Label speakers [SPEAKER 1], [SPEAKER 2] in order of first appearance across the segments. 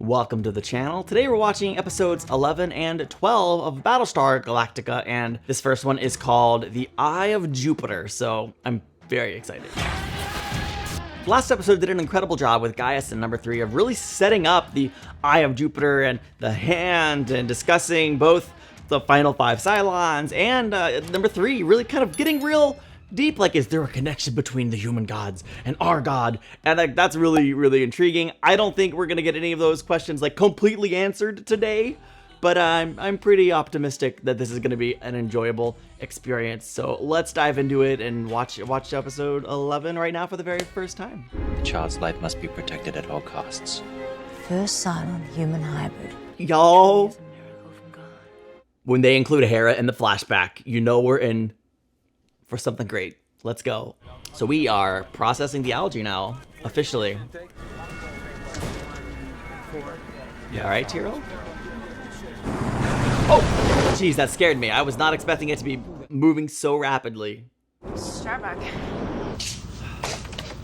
[SPEAKER 1] Welcome to the channel. Today we're watching episodes 11 and 12 of Battlestar Galactica, and this first one is called The Eye of Jupiter, so I'm very excited. Last episode did an incredible job with Gaius and number 3 of really setting up the Eye of Jupiter and the hand and discussing both the final 5 Cylons and number 3 really kind of getting real deep, like, is there a connection between the human gods and our god? And like, that's really, really intriguing. I don't think we're gonna get any of those questions like completely answered today, but I'm pretty optimistic that this is gonna be an enjoyable experience. So let's dive into it and watch episode 11 right now for the very first time.
[SPEAKER 2] The child's life must be protected at all costs.
[SPEAKER 3] First Cylon human hybrid.
[SPEAKER 1] Y'all, when they include Hera in the flashback, you know we're in for something great. Let's go. So we are processing the algae now, officially. You all right, Tyrell? Oh, geez, that scared me. I was not expecting it to be moving so rapidly.
[SPEAKER 3] Starbuck.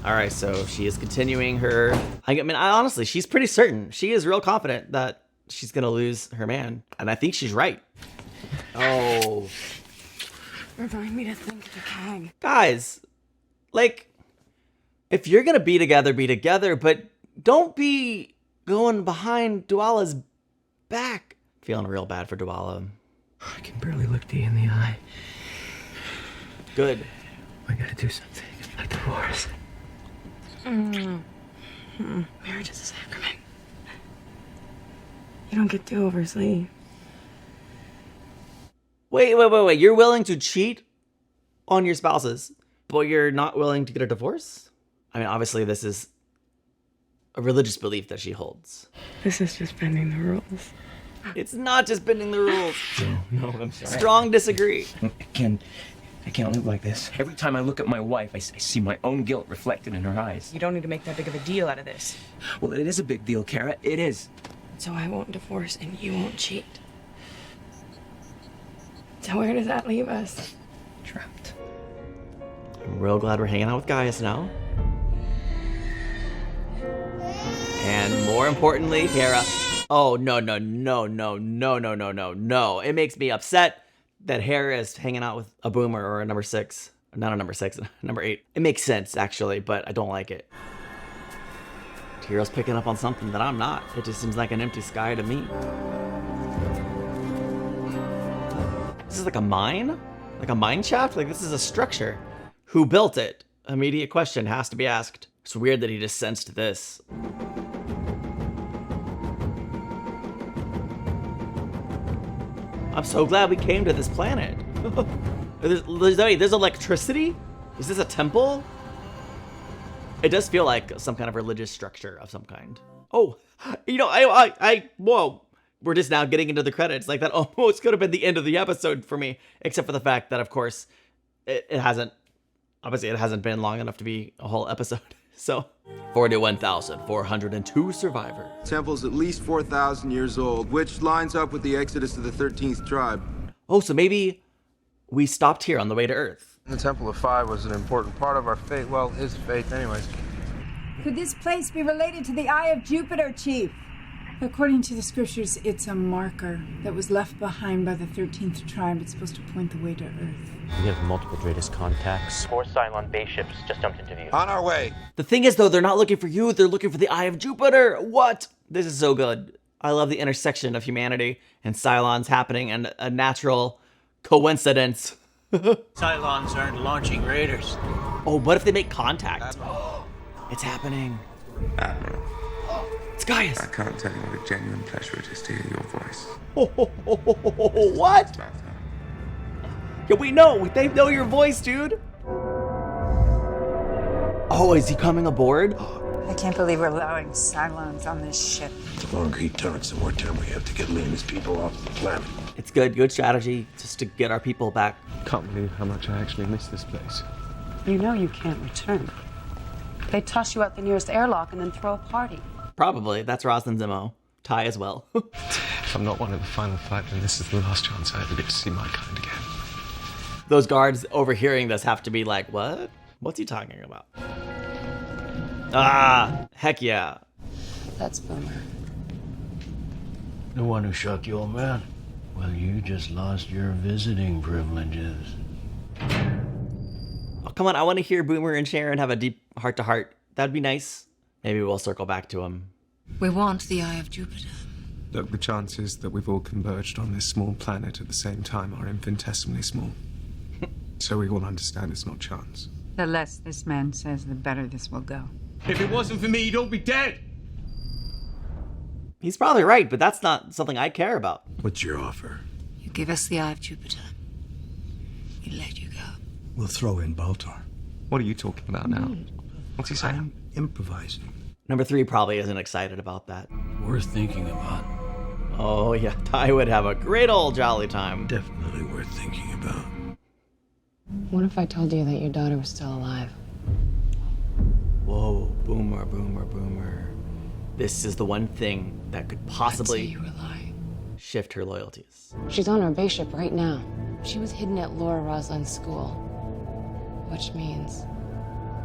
[SPEAKER 1] All right, so she is continuing her. I mean, honestly, she's pretty certain. She is real confident that she's gonna lose her man, and I think she's right. Oh.
[SPEAKER 3] Remind me to think of the keg.
[SPEAKER 1] Guys, like, if you're gonna be together, but don't be going behind Duala's back. Feeling real bad for Duala.
[SPEAKER 4] I can barely look Dee in the eye.
[SPEAKER 1] Good.
[SPEAKER 4] I gotta do something. Like divorce.
[SPEAKER 3] Marriage is a sacrament. You don't get do-overs, Lee.
[SPEAKER 1] Wait. You're willing to cheat on your spouses, but you're not willing to get a divorce? I mean, obviously this is a religious belief that she holds.
[SPEAKER 3] This is just bending the rules.
[SPEAKER 1] It's not just bending the rules.
[SPEAKER 4] No, I'm sorry.
[SPEAKER 1] Strong disagree.
[SPEAKER 4] I can't live like this. Every time I look at my wife, I see my own guilt reflected in her eyes.
[SPEAKER 5] You don't need to make that big of a deal out of this.
[SPEAKER 4] Well, it is a big deal, Kara. It is.
[SPEAKER 3] So I won't divorce and you won't cheat. So where does that leave us?
[SPEAKER 4] Trapped.
[SPEAKER 1] I'm real glad we're hanging out with Gaius now. And more importantly, Hera. Oh, no. It makes me upset that Hera is hanging out with a boomer or a number 6. Not a number 6, number 8. It makes sense, actually, but I don't like it. Tyrell's picking up on something that I'm not. It just seems like an empty sky to me. This is like a mine? Like a mine shaft? Like, this is a structure. Who built it? Immediate question has to be asked. It's weird that he just sensed this. I'm so glad we came to this planet. There's electricity? Is this a temple? It does feel like some kind of religious structure of some kind. Oh, you know, whoa. We're just now getting into the credits. Like, that almost could have been the end of the episode for me, except for the fact that, of course, it hasn't been long enough to be a whole episode. So, 41,402 survivors.
[SPEAKER 6] Temple's at least 4,000 years old, which lines up with the exodus of the 13th tribe.
[SPEAKER 1] Oh, so maybe we stopped here on the way to Earth.
[SPEAKER 6] The Temple of Five was an important part of our faith. Well, his faith anyways.
[SPEAKER 7] Could this place be related to the Eye of Jupiter, Chief? According to the scriptures, it's a marker that was left behind by the 13th tribe. It's supposed to point the way to Earth.
[SPEAKER 2] We have multiple greatest contacts. 4 Cylon base ships just jumped into view.
[SPEAKER 6] On our way.
[SPEAKER 1] The thing is, though, they're not looking for you. They're looking for the Eye of Jupiter. What? This is so good. I love the intersection of humanity and Cylons happening and a natural coincidence.
[SPEAKER 8] Cylons aren't launching raiders.
[SPEAKER 1] Oh, what if they make contact? It's happening.
[SPEAKER 9] Admiral,
[SPEAKER 1] It's Gaius.
[SPEAKER 9] I can't tell you what a genuine pleasure it is to hear your voice.
[SPEAKER 1] What?
[SPEAKER 9] It's about time.
[SPEAKER 1] Yeah, we know. They know your voice, dude. Oh, is he coming aboard?
[SPEAKER 7] I can't believe we're allowing Cylons on this ship.
[SPEAKER 8] The longer he turns, the more time we have to get Lee and his people off the planet.
[SPEAKER 1] It's good strategy just to get our people back.
[SPEAKER 4] Can't believe how much I actually miss this place.
[SPEAKER 10] You know you can't return. They toss you out the nearest airlock and then throw a party.
[SPEAKER 1] Probably. That's Rosalind's MO. Ty as well.
[SPEAKER 4] If I'm not one of the final 5, then this is the last chance I ever get to see my kind again.
[SPEAKER 1] Those guards overhearing this have to be like, what? What's he talking about? Ah, heck yeah.
[SPEAKER 10] That's Boomer.
[SPEAKER 11] The one who shot the old man? Well, you just lost your visiting privileges.
[SPEAKER 1] Oh, come on, I want to hear Boomer and Sharon have a deep heart-to-heart. That'd be nice. Maybe we'll circle back to him.
[SPEAKER 10] We want the Eye of Jupiter.
[SPEAKER 12] Look, the chances that we've all converged on this small planet at the same time are infinitesimally small. So we all understand it's not chance.
[SPEAKER 13] The less this man says, the better this will go.
[SPEAKER 8] If it wasn't for me, you'd all be dead.
[SPEAKER 1] He's probably right, but that's not something I care about.
[SPEAKER 8] What's your offer?
[SPEAKER 10] You give us the Eye of Jupiter. We let you go.
[SPEAKER 8] We'll throw in Baltar.
[SPEAKER 12] What are you talking about now? What's he saying?
[SPEAKER 8] I'm improvising.
[SPEAKER 1] Number 3 probably isn't excited about that.
[SPEAKER 11] Worth thinking about.
[SPEAKER 1] Oh yeah, I would have a great old jolly time.
[SPEAKER 8] Definitely worth thinking about.
[SPEAKER 3] What if I told you that your daughter was still alive?
[SPEAKER 1] Whoa, Boomer, Boomer, Boomer. This is the one thing that could possibly
[SPEAKER 3] You were lying.
[SPEAKER 1] shift her loyalties.
[SPEAKER 3] She's on our base ship right now. She was hidden at Laura Roslin's school. Which means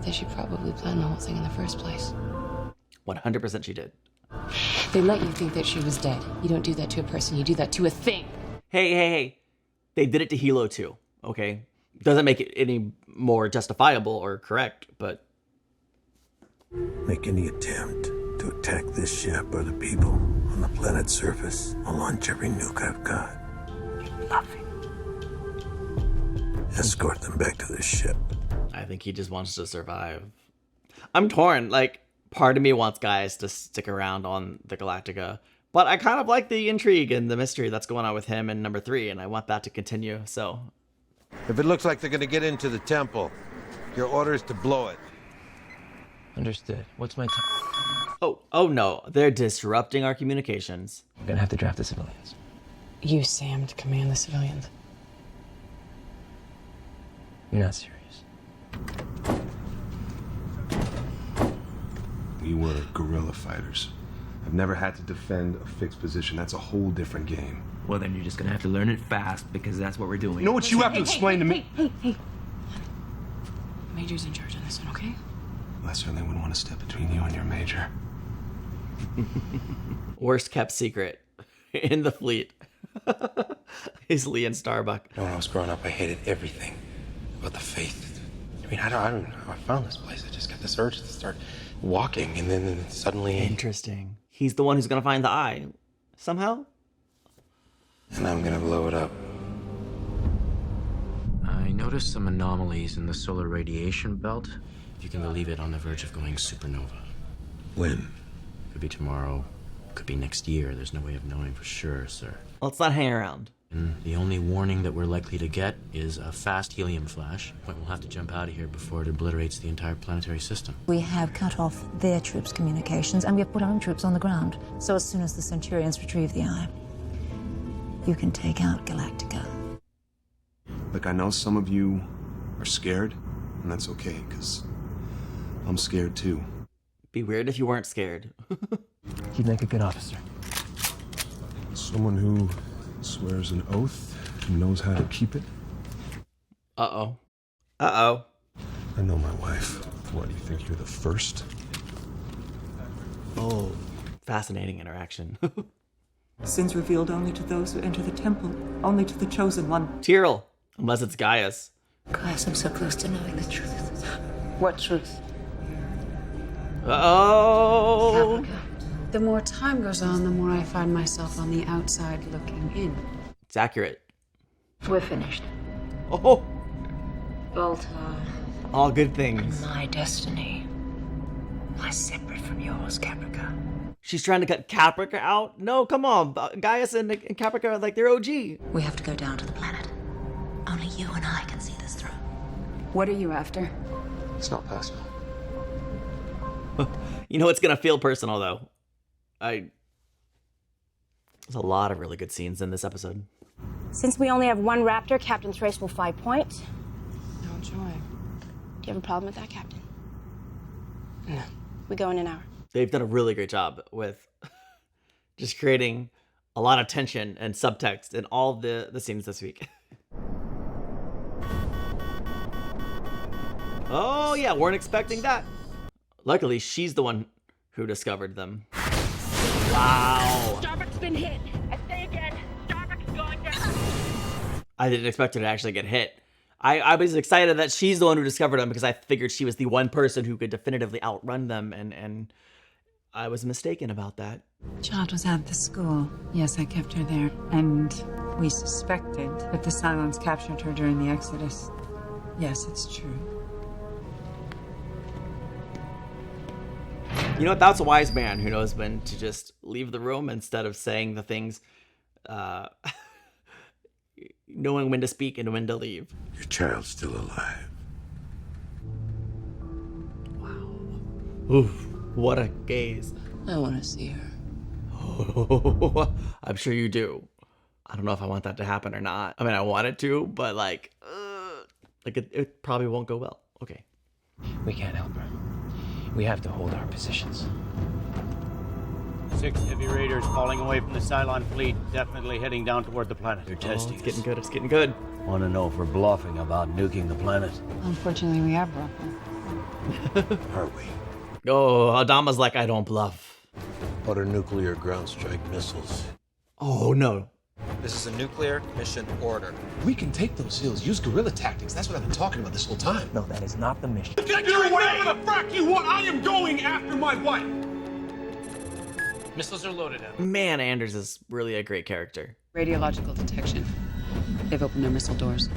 [SPEAKER 3] that she probably planned the whole thing in the first place.
[SPEAKER 1] 100% she did.
[SPEAKER 3] They let you think that she was dead. You don't do that to a person, you do that to a thing.
[SPEAKER 1] Hey. They did it to Hilo too, okay? Doesn't make it any more justifiable or correct, but...
[SPEAKER 8] Make any attempt to attack this ship or the people on the planet's surface, I'll launch every nuke I've got.
[SPEAKER 10] Nothing.
[SPEAKER 8] Escort them back to the ship.
[SPEAKER 1] I think he just wants to survive. I'm torn. Like, part of me wants guys to stick around on the Galactica, but I kind of like the intrigue and the mystery that's going on with him in number 3, and I want that to continue, so...
[SPEAKER 14] If it looks like they're gonna get into the temple, your order is to blow it.
[SPEAKER 4] Understood. What's my time?
[SPEAKER 1] Oh no, they're disrupting our communications.
[SPEAKER 4] I'm gonna have to draft the civilians.
[SPEAKER 3] Use Sam to command the civilians.
[SPEAKER 4] You're not serious.
[SPEAKER 12] We were guerrilla fighters. I've never had to defend a fixed position. That's a whole different game.
[SPEAKER 4] Well, then you're just gonna have to learn it fast because that's what we're doing.
[SPEAKER 12] You know what you have to explain to me?
[SPEAKER 3] Hey. Major's in charge on this one, okay?
[SPEAKER 12] I certainly wouldn't want to step between you and your major.
[SPEAKER 1] Worst kept secret in the fleet is Lee and Starbuck.
[SPEAKER 15] You know, when I was growing up, I hated everything about the faith. I mean, I don't know how I found this place. I just got this urge to start walking, and then suddenly...
[SPEAKER 1] Interesting. He's the one who's gonna find the eye. Somehow?
[SPEAKER 15] And I'm gonna blow it up.
[SPEAKER 2] I noticed some anomalies in the solar radiation belt. If you can believe it, on the verge of going supernova.
[SPEAKER 8] When?
[SPEAKER 2] Could be tomorrow, could be next year. There's no way of knowing for sure, sir.
[SPEAKER 1] Let's not hang around.
[SPEAKER 2] And the only warning that we're likely to get is a fast helium flash. We'll have to jump out of here before it obliterates the entire planetary system.
[SPEAKER 16] We have cut off their troops' communications, and we have put our own troops on the ground. So as soon as the Centurions retrieve the eye, you can take out Galactica.
[SPEAKER 12] Look, I know some of you are scared, and that's okay, because I'm scared too.
[SPEAKER 1] Be weird if you weren't scared.
[SPEAKER 4] You'd make a good officer.
[SPEAKER 12] Someone who swears an oath and knows how to keep it.
[SPEAKER 1] Uh-oh.
[SPEAKER 12] I know my wife. What, you think you're the first?
[SPEAKER 1] Oh, fascinating interaction.
[SPEAKER 17] Sins revealed only to those who enter the temple, only to the chosen one.
[SPEAKER 1] Tyrell, unless it's Gaius.
[SPEAKER 10] Guys, I'm so close to knowing the truth. What truth?
[SPEAKER 1] Oh.
[SPEAKER 10] The more time goes on, the more I find myself on the outside looking in.
[SPEAKER 1] It's accurate.
[SPEAKER 10] We're finished.
[SPEAKER 1] Oh.
[SPEAKER 10] Baltar.
[SPEAKER 1] All good things.
[SPEAKER 10] My destiny lies separate from yours, Caprica.
[SPEAKER 1] She's trying to cut Caprica out? No, come on. Gaius and Caprica are like, they're OG.
[SPEAKER 16] We have to go down to the planet. Only you and I can see this through.
[SPEAKER 10] What are you after?
[SPEAKER 15] It's not personal.
[SPEAKER 1] You know it's gonna feel personal though. There's a lot of really good scenes in this episode.
[SPEAKER 18] Since we only have one Raptor, Captain Thrace will 5 point.
[SPEAKER 3] No joy.
[SPEAKER 18] Do you have a problem with that, Captain? No. We go in an hour.
[SPEAKER 1] They've done a really great job with just creating a lot of tension and subtext in all the scenes this week. Oh yeah, weren't expecting that. Luckily, she's the one who discovered them. Wow.
[SPEAKER 18] Starbuck's been hit.
[SPEAKER 1] I didn't expect her to actually get hit. I was excited that she's the one who discovered them because I figured she was the one person who could definitively outrun them, and I was mistaken about that.
[SPEAKER 10] Child was at the school. Yes, I kept her there. And we suspected that the Cylons captured her during the Exodus. Yes, it's true.
[SPEAKER 1] You know what? That's a wise man who knows when to just leave the room instead of saying the things, knowing when to speak and when to leave.
[SPEAKER 8] Your child's still alive.
[SPEAKER 1] Oof, what a gaze.
[SPEAKER 3] I want to see her.
[SPEAKER 1] I'm sure you do. I don't know if I want that to happen or not. I mean, I want it to, but like it probably won't go well. Okay.
[SPEAKER 4] We can't help her. We have to hold our positions.
[SPEAKER 11] 6 heavy raiders falling away from the Cylon fleet, definitely heading down toward the planet. They're testing
[SPEAKER 1] it's getting good. It's getting good.
[SPEAKER 11] Want to know if we're bluffing about nuking the planet?
[SPEAKER 10] Unfortunately, we are broken.
[SPEAKER 8] Are we?
[SPEAKER 1] Oh, Adama's like, I don't bluff.
[SPEAKER 8] What are nuclear ground strike missiles?
[SPEAKER 1] Oh, no.
[SPEAKER 15] This is a nuclear mission order.
[SPEAKER 19] We can take those hills, use guerrilla tactics. That's what I've been talking about this whole time.
[SPEAKER 4] No, that is not the mission.
[SPEAKER 20] Do whatever the frack you want. I am going after my wife.
[SPEAKER 11] Missiles are loaded up.
[SPEAKER 1] Man, Anders is really a great character.
[SPEAKER 3] Radiological detection. They've opened their missile doors.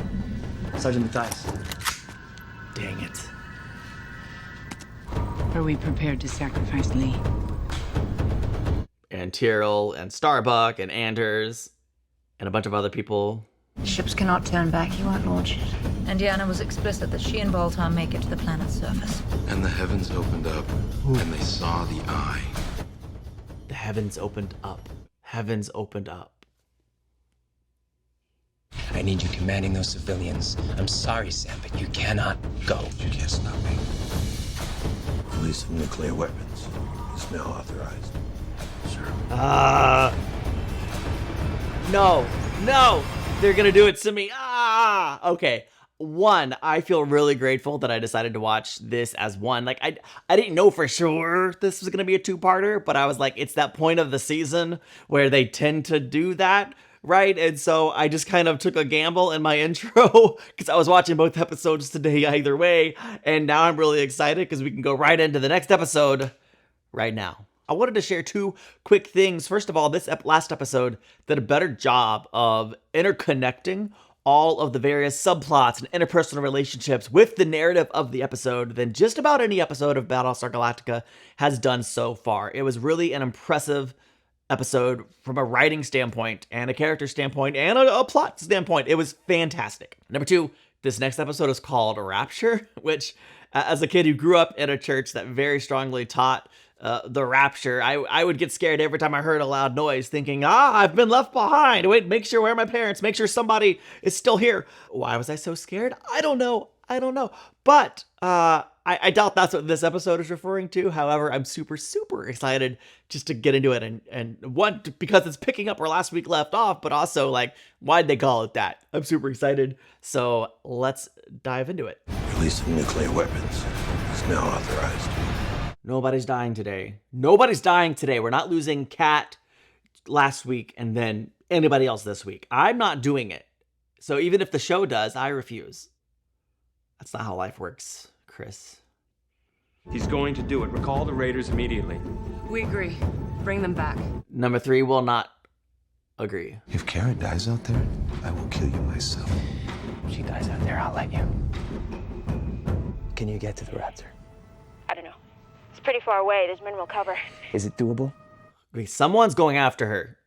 [SPEAKER 4] Sergeant Matthias.
[SPEAKER 1] Dang it.
[SPEAKER 10] Are we prepared to sacrifice Lee?
[SPEAKER 1] And Tyrell and Starbuck and Anders and a bunch of other people.
[SPEAKER 16] Ships cannot turn back. You won't launch it. And Deanna was explicit that she and Baltar make it to the planet's surface.
[SPEAKER 9] And the heavens opened up, and they saw the eye.
[SPEAKER 1] The heavens opened up. Heavens opened up.
[SPEAKER 4] I need you commanding those civilians. I'm sorry, Sam, but you cannot go.
[SPEAKER 8] You can't stop me. Release of nuclear weapons is now authorized. Sir.
[SPEAKER 1] No, they're gonna do it to me. Okay. One, I feel really grateful that I decided to watch this as one. Like, I didn't know for sure this was gonna be a two-parter, but I was like, it's that point of the season where they tend to do that, right? And so I just kind of took a gamble in my intro because I was watching both episodes today either way, and now I'm really excited because we can go right into the next episode right now. I wanted to share two quick things. First of all, this last episode did a better job of interconnecting all of the various subplots and interpersonal relationships with the narrative of the episode than just about any episode of Battlestar Galactica has done so far. It was really an impressive episode from a writing standpoint and a character standpoint and a plot standpoint. It was fantastic. Number two, this next episode is called Rapture, which as a kid who grew up in a church that very strongly taught the rapture, I would get scared every time I heard a loud noise thinking, I've been left behind. Wait, make sure where are my parents? Make sure somebody is still here. Why was I so scared? I don't know. But I doubt that's what this episode is referring to. However, I'm super, super excited just to get into it. And one, because it's picking up where last week left off, but also like, why'd they call it that? I'm super excited. So let's dive into it.
[SPEAKER 8] Release of nuclear weapons is now authorized.
[SPEAKER 1] Nobody's dying today. Nobody's dying today. We're not losing Kat last week and then anybody else this week. I'm not doing it. So even if the show does, I refuse. That's not how life works, Chris.
[SPEAKER 20] He's going to do it. Recall the raiders immediately.
[SPEAKER 3] We agree. Bring them back.
[SPEAKER 1] Number three will not agree.
[SPEAKER 8] If Kara dies out there, I will kill you myself.
[SPEAKER 4] If she dies out there, I'll let you. Can you get to the Rapture?
[SPEAKER 18] I don't know. It's pretty far away. There's minimal cover.
[SPEAKER 4] Is it doable?
[SPEAKER 1] Okay, someone's going after her.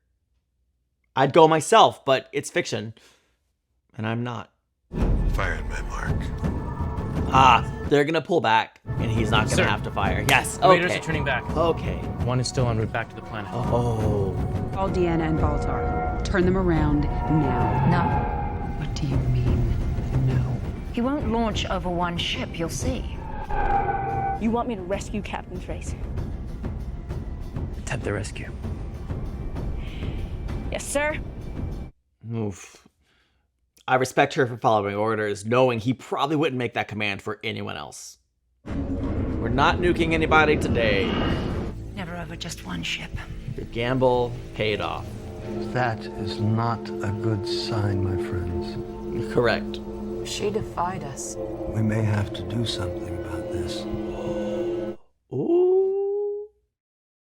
[SPEAKER 1] I'd go myself, but it's fiction. And I'm not.
[SPEAKER 8] Fire at my mark.
[SPEAKER 1] They're gonna pull back, and he's not gonna have to fire. Yes, okay.
[SPEAKER 2] Raiders are turning back.
[SPEAKER 1] Okay.
[SPEAKER 2] One is still en route back to the planet.
[SPEAKER 1] Oh.
[SPEAKER 10] Call Deanna and Baltar. Turn them around now.
[SPEAKER 16] No.
[SPEAKER 10] What do you mean, no?
[SPEAKER 16] He won't launch over one ship, you'll see.
[SPEAKER 18] You want me to rescue Captain Thrace?
[SPEAKER 4] Attempt the rescue.
[SPEAKER 18] Yes, sir.
[SPEAKER 1] Oof. I respect her for following orders, knowing he probably wouldn't make that command for anyone else. We're not nuking anybody today.
[SPEAKER 16] Never over just one ship.
[SPEAKER 1] Your gamble paid off.
[SPEAKER 11] That is not a good sign, my friends.
[SPEAKER 1] Correct.
[SPEAKER 3] She defied us.
[SPEAKER 11] We may have to do something about this.
[SPEAKER 1] Ooh.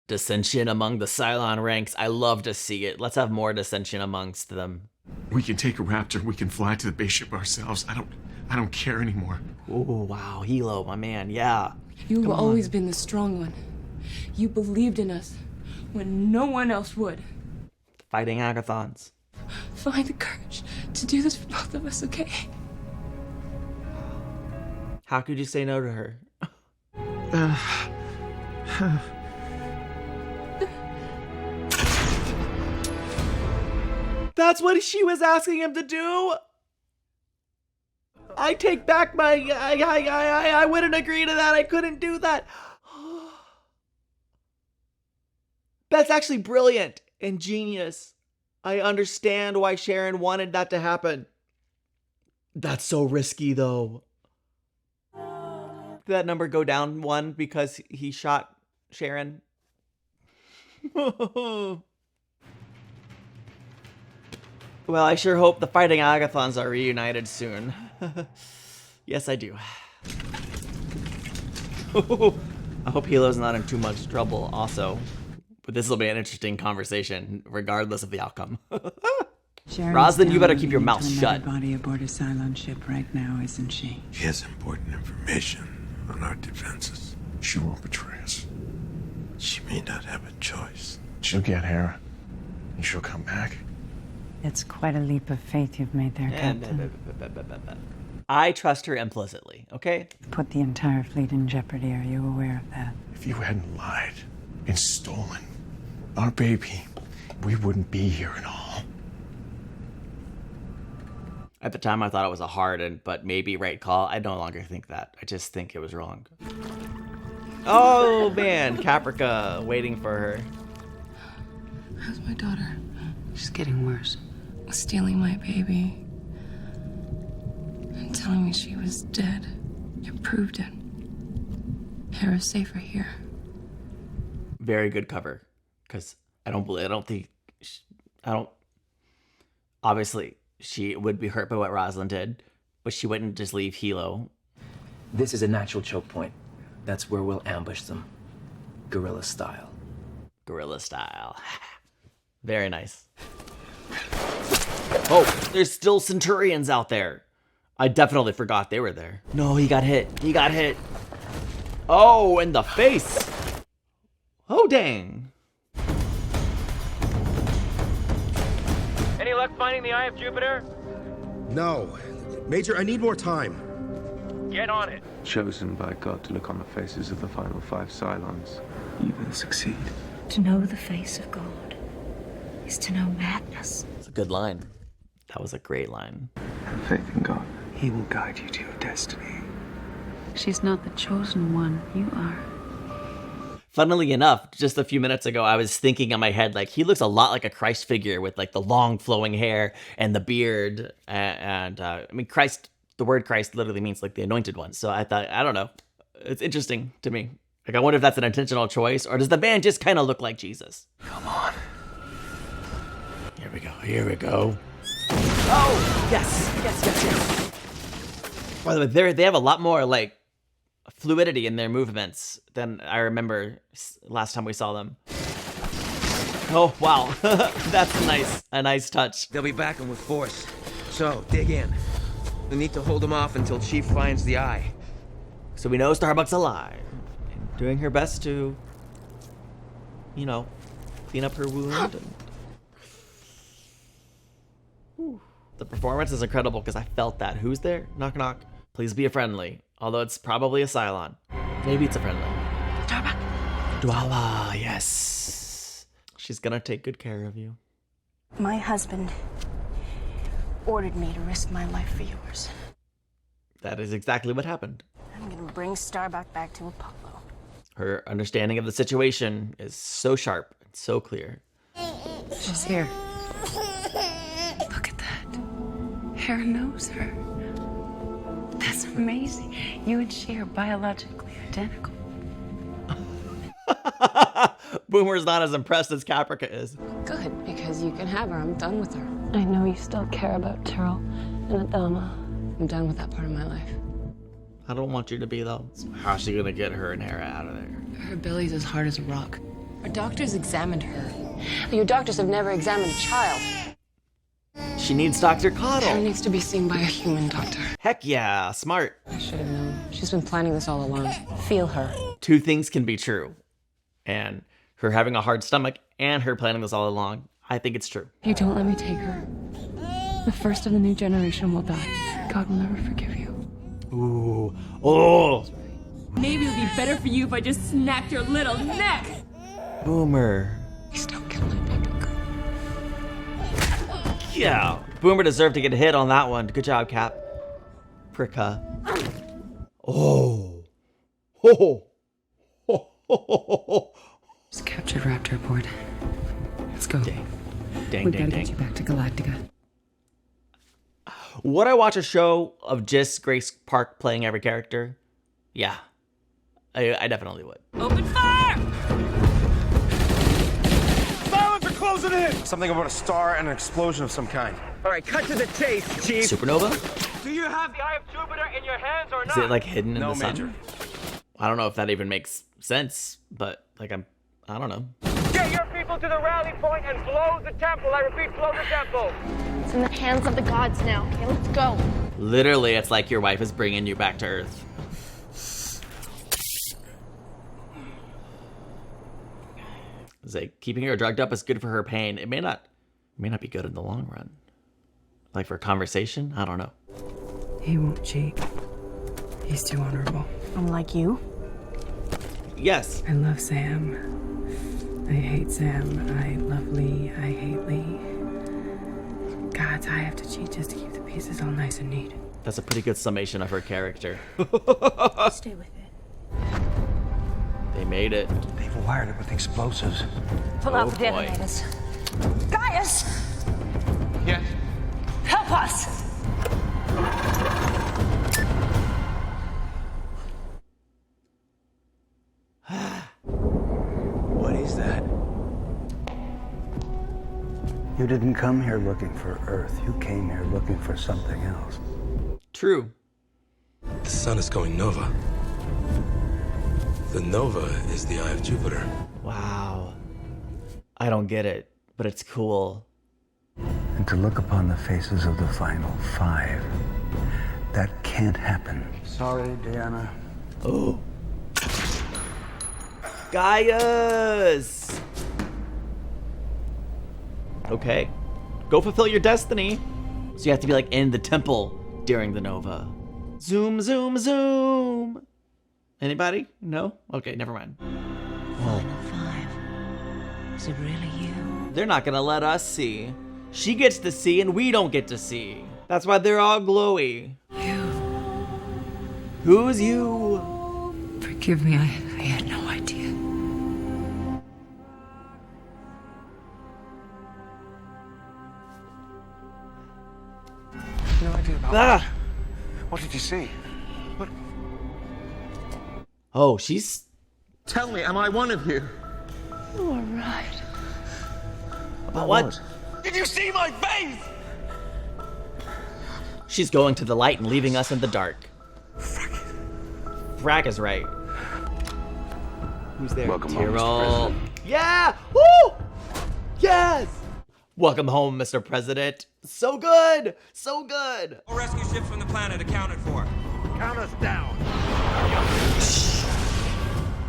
[SPEAKER 1] Dissension among the Cylon ranks. I love to see it. Let's have more dissension amongst them.
[SPEAKER 12] We can take a Rapture. We can fly to the base ship ourselves. I don't care anymore.
[SPEAKER 1] Oh, wow. Hilo, my man. Yeah.
[SPEAKER 3] You've always been the strong one. You believed in us when no one else would.
[SPEAKER 1] Fighting Agathons.
[SPEAKER 3] Find the courage to do this for both of us, okay?
[SPEAKER 1] How could you say no to her? That's what she was asking him to do? I take back my... I wouldn't agree to that. I couldn't do that. That's actually brilliant and genius. I understand why Sharon wanted that to happen. That's so risky, though. Did that number go down 1 because he shot Sharon? Well, I sure hope the Fighting Agathons are reunited soon. Yes, I do. I hope Hilo's not in too much trouble also. But this will be an interesting conversation, regardless of the outcome. Roslyn, you better keep your mouth shut.
[SPEAKER 10] Body aboard a Cylon ship right now, isn't she?
[SPEAKER 8] She has important information on our defenses.
[SPEAKER 12] She won't betray us.
[SPEAKER 8] She may not have a choice.
[SPEAKER 12] She'll get Hera, and she'll come back.
[SPEAKER 13] It's quite a leap of faith you've made there, Captain.
[SPEAKER 1] I trust her implicitly, okay?
[SPEAKER 13] Put the entire fleet in jeopardy. Are you aware of that?
[SPEAKER 12] If you hadn't lied and stolen our baby, we wouldn't be here at all.
[SPEAKER 1] At the time, I thought it was a hard but maybe right call. I no longer think that. I just think it was wrong. Oh, man. Caprica waiting for her.
[SPEAKER 3] How's my daughter?
[SPEAKER 13] She's getting worse.
[SPEAKER 3] Stealing my baby. And telling me she was dead. You proved it. Hera's safer here.
[SPEAKER 1] Very good cover. Because obviously, she would be hurt by what Roslyn did, but she wouldn't just leave Hilo.
[SPEAKER 4] This is a natural choke point. That's where we'll ambush them. Guerrilla style.
[SPEAKER 1] Guerrilla style. Very nice. Oh, there's still Centurions out there. I definitely forgot they were there. No, he got hit. He got hit. Oh, in the face. Oh, dang.
[SPEAKER 20] Any luck finding the Eye of Jupiter?
[SPEAKER 19] No. Major, I need more time.
[SPEAKER 20] Get on it.
[SPEAKER 12] Chosen by God to look on the faces of the final 5 Cylons. You will succeed.
[SPEAKER 16] To know the face of God is to know madness.
[SPEAKER 1] It's a good line. That was a great line.
[SPEAKER 12] Have faith in God. He will guide you to your destiny.
[SPEAKER 13] She's not the chosen one. You are.
[SPEAKER 1] Funnily enough, just a few minutes ago, I was thinking in my head, like, he looks a lot like a Christ figure with, like, the long flowing hair and the beard. I mean, Christ, the word Christ literally means, like, the anointed one. So I thought, I don't know. It's interesting to me. Like, I wonder if that's an intentional choice, or does the man just kind of look like Jesus?
[SPEAKER 12] Come on.
[SPEAKER 1] Here we go. Here we go. Oh, yes. Yes, yes, yes. By the way, they have a lot more, like, fluidity in their movements than I remember last time we saw them. Oh, wow. That's nice. A nice touch.
[SPEAKER 4] They'll be backing with force. So, dig in. We need to hold them off until Chief finds the eye.
[SPEAKER 1] So we know Starbuck's alive. And doing her best to, you know, clean up her wound. The performance is incredible because I felt that. Who's there? Knock, knock. Please be a friendly. Although it's probably a Cylon. Maybe it's a friendly.
[SPEAKER 16] Starbuck.
[SPEAKER 1] Dwala, yes. She's gonna take good care of you.
[SPEAKER 18] My husband ordered me to risk my life for yours.
[SPEAKER 1] That is exactly what happened.
[SPEAKER 18] I'm gonna bring Starbuck back to Apollo.
[SPEAKER 1] Her understanding of the situation is so sharp and so clear.
[SPEAKER 3] She's here. Look at that. Hera knows her. That's amazing. You and she are biologically identical.
[SPEAKER 1] Boomer's not as impressed as Caprica is.
[SPEAKER 3] Good. good, because you can have her. I'm done with her. I know you still care about Terrell and Adama. I'm done with that part of my life.
[SPEAKER 1] I don't want you to be, though. So how's she gonna get her and Hera out of there?
[SPEAKER 3] Her belly's as hard as a rock. Our doctors examined her. Your doctors have never examined a child.
[SPEAKER 1] She needs Dr.
[SPEAKER 3] Hera
[SPEAKER 1] Coddle.
[SPEAKER 3] needs to be seen by a human doctor.
[SPEAKER 1] Heck yeah, smart.
[SPEAKER 3] I should have known. She's been planning this all along. Feel her.
[SPEAKER 1] Two things can be true. And her having a hard stomach and her planning this all along, I think it's true.
[SPEAKER 3] If you don't let me take her, the first of the new generation will die. God will never forgive you.
[SPEAKER 1] Ooh. Oh.
[SPEAKER 21] Maybe it would be better for you if I just snapped your little neck.
[SPEAKER 1] Boomer.
[SPEAKER 3] Please don't kill my baby girl.
[SPEAKER 1] Yeah. Boomer deserved to get a hit on that one. Good job, Cap. Pricka. Oh. Oh. Oh. Oh.
[SPEAKER 3] Just captured Rapture aboard. Let's go.
[SPEAKER 1] Dang. Dang,
[SPEAKER 3] We
[SPEAKER 1] dang,
[SPEAKER 3] gotta
[SPEAKER 1] dang.
[SPEAKER 3] get you back to Galactica.
[SPEAKER 1] Would I watch a show of just Grace Park playing every character? Yeah. I definitely would.
[SPEAKER 21] Open fire!
[SPEAKER 20] Silence are closing in!
[SPEAKER 15] Something about a star and an explosion of some kind.
[SPEAKER 4] All right, cut to the chase, Chief.
[SPEAKER 1] Supernova?
[SPEAKER 20] Do you have the Eye of Jupiter in your hands or
[SPEAKER 1] Is
[SPEAKER 20] not?
[SPEAKER 1] it like hidden in
[SPEAKER 15] No,
[SPEAKER 1] the sun?
[SPEAKER 15] Major.
[SPEAKER 1] I don't know if that even makes sense, but like I don't know.
[SPEAKER 20] Get your people to the rally point and blow the temple. I repeat, blow the temple.
[SPEAKER 18] It's in the hands of the gods now. Okay, let's go.
[SPEAKER 1] Literally, it's like your wife is bringing you back to Earth. It's like keeping her drugged up is good for her pain. It may not be good in the long run. Like for conversation, I don't know.
[SPEAKER 3] He won't cheat. He's too honorable.
[SPEAKER 18] Unlike you.
[SPEAKER 1] Yes.
[SPEAKER 3] I love Sam. I hate Sam. I love Lee. I hate Lee. Gods, I have to cheat just to keep the pieces all nice and neat.
[SPEAKER 1] That's a pretty good summation of her character.
[SPEAKER 18] Stay with it.
[SPEAKER 1] They made it.
[SPEAKER 8] They've wired it with explosives.
[SPEAKER 18] Pull
[SPEAKER 1] Oh,
[SPEAKER 18] out the
[SPEAKER 1] boy.
[SPEAKER 18] detonators. Gaius!
[SPEAKER 15] Yes.
[SPEAKER 18] Help us!
[SPEAKER 8] What is that? You didn't come here looking for Earth. You came here looking for something else.
[SPEAKER 1] True.
[SPEAKER 9] The sun is going nova. The nova is the eye of Jupiter.
[SPEAKER 1] Wow. I don't get it, but it's cool.
[SPEAKER 8] And to look upon the faces of the final five. That can't happen. Sorry, Diana.
[SPEAKER 1] Oh. Gaius! Okay. Go fulfill your destiny. So you have to be like in the temple during the Nova. Zoom, zoom, zoom. Anybody? No? Okay, never mind.
[SPEAKER 16] Final five. Is it really you?
[SPEAKER 1] They're not gonna let us see. She gets to see and we don't get to see. That's why they're all glowy. Who's you?
[SPEAKER 3] Forgive me, I had no idea.
[SPEAKER 15] No idea about
[SPEAKER 1] Ah!
[SPEAKER 15] What did you see? What?
[SPEAKER 1] Oh, she's...
[SPEAKER 15] Tell me, am I one of you?
[SPEAKER 18] You are right.
[SPEAKER 1] About what?
[SPEAKER 15] Did you see my face?
[SPEAKER 1] She's going to the light and leaving us in the dark. Frack is right. Who's there?
[SPEAKER 9] Welcome home, Mr.
[SPEAKER 1] Tyrell.
[SPEAKER 9] President.
[SPEAKER 1] Yeah! Woo! Yes! Welcome home, Mr. President. So good! So good!
[SPEAKER 20] All rescue ships from the planet accounted for.
[SPEAKER 14] Count us down.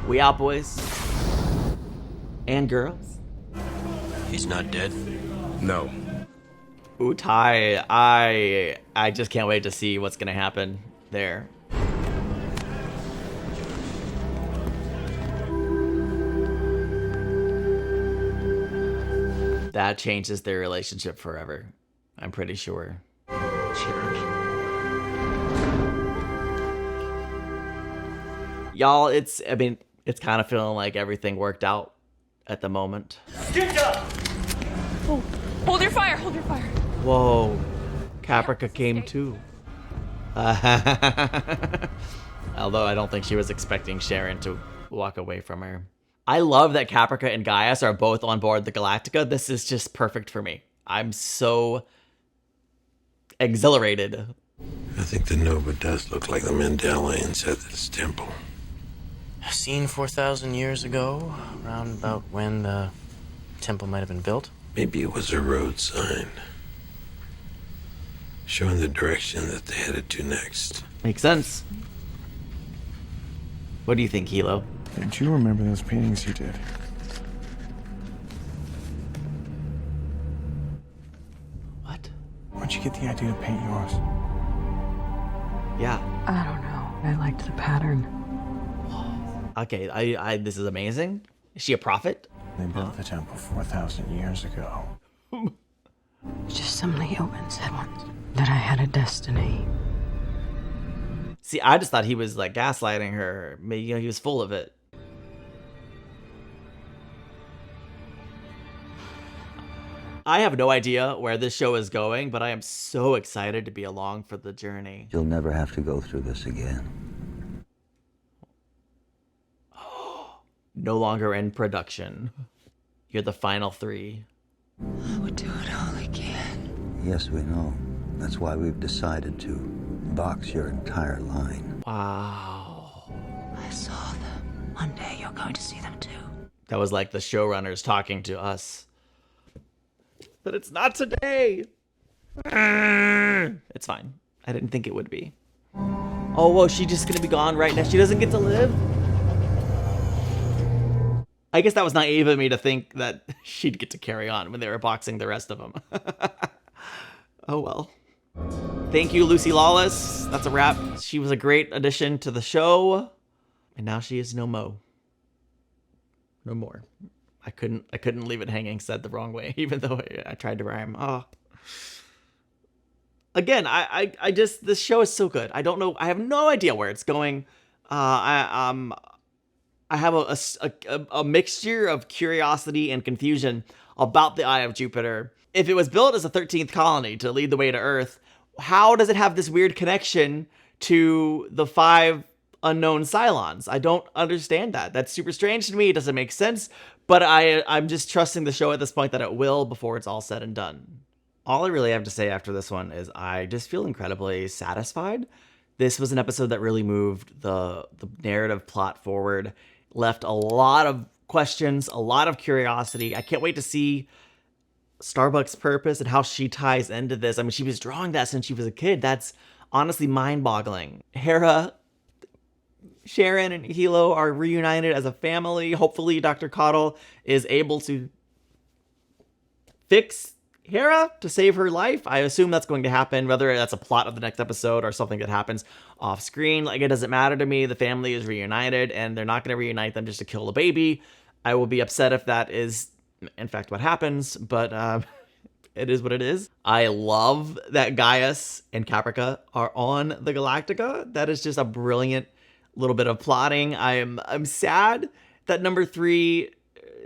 [SPEAKER 1] We out, boys. And girls.
[SPEAKER 2] He's not dead.
[SPEAKER 9] No.
[SPEAKER 1] Ooh, Ty, I just can't wait to see what's gonna happen there. That changes their relationship forever. I'm pretty sure. Y'all, it's kind of feeling like everything worked out at the moment.
[SPEAKER 21] Oh, hold your fire, hold your fire.
[SPEAKER 1] Whoa, Caprica came too. Although I don't think she was expecting Sharon to walk away from her. I love that Caprica and Gaius are both on board the Galactica. This is just perfect for me. I'm so exhilarated.
[SPEAKER 8] I think the Nova does look like the Mandela inside this temple.
[SPEAKER 2] Seen 4,000 years ago, around about when the temple might have been built.
[SPEAKER 8] Maybe it was a road sign showing the direction that they headed to next.
[SPEAKER 1] Makes sense. What do you think, Hilo?
[SPEAKER 5] Did you remember those paintings you did?
[SPEAKER 1] What?
[SPEAKER 5] Where'd you get the idea to paint yours?
[SPEAKER 1] Yeah.
[SPEAKER 3] I don't know. I liked the pattern.
[SPEAKER 1] Okay, I this is amazing. Is she a prophet?
[SPEAKER 5] They built the temple 4,000 years ago.
[SPEAKER 3] Just something Owen said once. That I had a destiny.
[SPEAKER 1] See, I just thought he was like gaslighting her. Maybe, you know, he was full of it. I have no idea where this show is going, but I am so excited to be along for the journey.
[SPEAKER 22] You'll never have to go through this again.
[SPEAKER 1] No longer in production. You're the final 3.
[SPEAKER 3] I would do it all again.
[SPEAKER 22] Yes, we know. That's why we've decided to box your entire line.
[SPEAKER 1] Wow.
[SPEAKER 16] I saw them. One day you're going to see them too.
[SPEAKER 1] That was like the showrunners talking to us. But it's not today. It's fine. I didn't think it would be. Oh, whoa, she's just gonna be gone right now. She doesn't get to live? I guess that was naive of me to think that she'd get to carry on when they were boxing the rest of them. Oh well. Thank you, Lucy Lawless. That's a wrap. She was a great addition to the show. And now she is no mo. No more. I couldn't leave it hanging said the wrong way, even though I tried to rhyme. Oh. Again, I just, this show is so good. I don't know, I have no idea where it's going. I have a mixture of curiosity and confusion about the Eye of Jupiter. If it was built as a 13th colony to lead the way to Earth, how does it have this weird connection to the 5 unknown Cylons? I don't understand that. That's super strange to me. It doesn't make sense, but I'm just trusting the show at this point that it will before it's all said and done. All I really have to say after this one is I just feel incredibly satisfied. This was an episode that really moved the narrative plot forward, left a lot of questions, a lot of curiosity. I can't wait to see Starbuck's purpose and how she ties into this. I mean, she was drawing that since she was a kid. That's honestly mind-boggling. Hera, Sharon, and Hilo are reunited as a family. Hopefully, Dr. Coddle is able to fix Hera to save her life. I assume that's going to happen, whether that's a plot of the next episode or something that happens off screen. Like, it doesn't matter to me. The family is reunited, and they're not going to reunite them just to kill the baby. I will be upset if that is, in fact, what happens, but it is what it is. I love that Gaius and Caprica are on the Galactica. That is just a brilliant little bit of plotting. I'm sad that number 3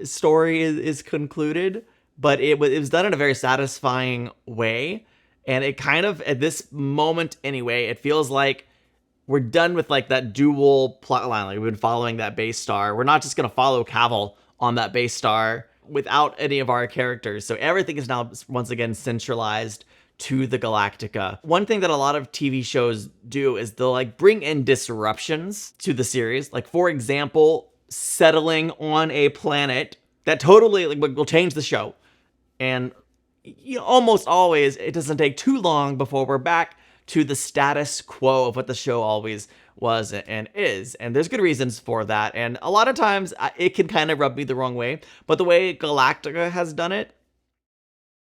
[SPEAKER 1] story is concluded, but it was done in a very satisfying way. And it kind of, at this moment anyway, it feels like we're done with like that dual plot line. Like, we've been following that base star. We're not just going to follow Cavill on that base star without any of our characters. So everything is now once again centralized to the Galactica. One thing that a lot of TV shows do is they'll like bring in disruptions to the series. Like, for example, settling on a planet that totally like will change the show. And you know, almost always it doesn't take too long before we're back to the status quo of what the show always was and is. And there's good reasons for that. And a lot of times it can kind of rub me the wrong way. But the way Galactica has done it,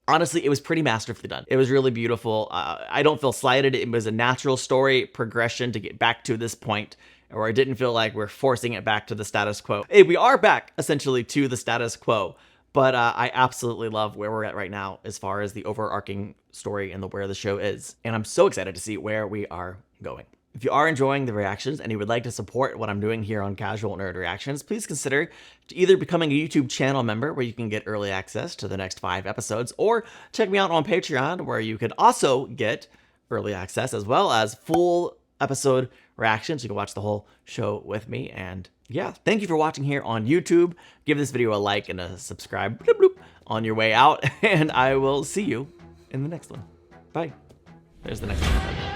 [SPEAKER 1] honestly, it was pretty masterfully done. It was really beautiful. I don't feel slighted. It was a natural story progression to get back to this point, where I didn't feel like we're forcing it back to the status quo. Hey, we are back essentially to the status quo. But I absolutely love where we're at right now as far as the overarching story and where the show is. And I'm so excited to see where we are going. If you are enjoying the reactions and you would like to support what I'm doing here on Casual Nerd Reactions, please consider either becoming a YouTube channel member where you can get early access to the next 5 episodes, or check me out on Patreon where you can also get early access as well as full episode reactions. You can watch the whole show with me and yeah, thank you for watching here on YouTube. Give this video a like and a subscribe bloop, bloop, on your way out, and I will see you in the next one. Bye. There's the next one.